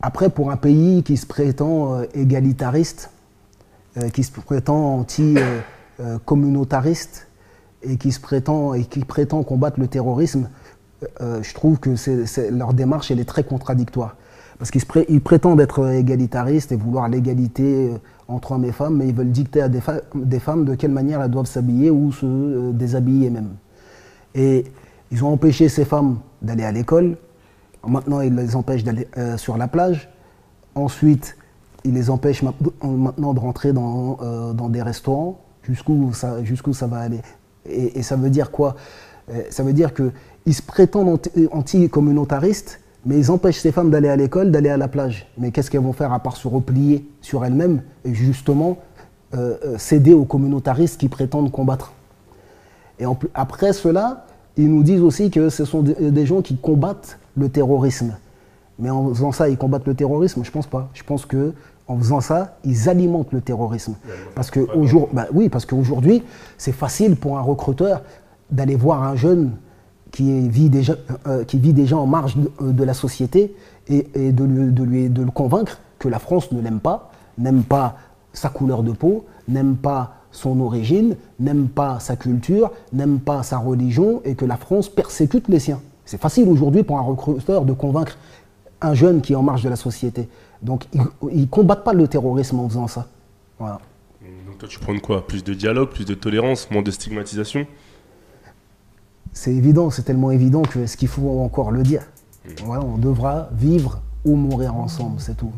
Après, pour un pays qui se prétend égalitariste, qui se prétend anti-communautariste et qui prétend combattre le terrorisme, je trouve que leur démarche elle est très contradictoire. Parce qu'ils prétendent être égalitaristes et vouloir l'égalité entre hommes et femmes, mais ils veulent dicter à des femmes de quelle manière elles doivent s'habiller ou se déshabiller même. Et ils ont empêché ces femmes d'aller à l'école. Maintenant, ils les empêchent d'aller sur la plage. Ensuite, ils les empêchent maintenant de rentrer dans des restaurants. Jusqu'où ça va aller? Et ça veut dire quoi? Ça veut dire qu'ils se prétendent anti-communautaristes, mais ils empêchent ces femmes d'aller à l'école, d'aller à la plage. Mais qu'est-ce qu'elles vont faire à part se replier sur elles-mêmes et justement céder aux communautaristes qui prétendent combattre? Et après cela, ils nous disent aussi que ce sont des gens qui combattent le terrorisme. Mais en faisant ça, ils combattent le terrorisme? Je ne pense pas. Je pense qu'en faisant ça, ils alimentent le terrorisme. Parce qu'aujourd'hui, c'est facile pour un recruteur d'aller voir un jeune qui vit déjà en marge de la société et de le convaincre que la France ne l'aime pas, n'aime pas sa couleur de peau, n'aime pas son origine, n'aime pas sa culture, n'aime pas sa religion et que la France persécute les siens. C'est facile aujourd'hui pour un recruteur de convaincre un jeune qui est en marge de la société. Donc ils ne combattent pas le terrorisme en faisant ça. Voilà. Donc toi tu prônes quoi? Plus de dialogue, plus de tolérance, moins de stigmatisation? C'est évident, c'est tellement évident que ce qu'il faut encore le dire. Voilà, on devra vivre ou mourir ensemble, c'est tout.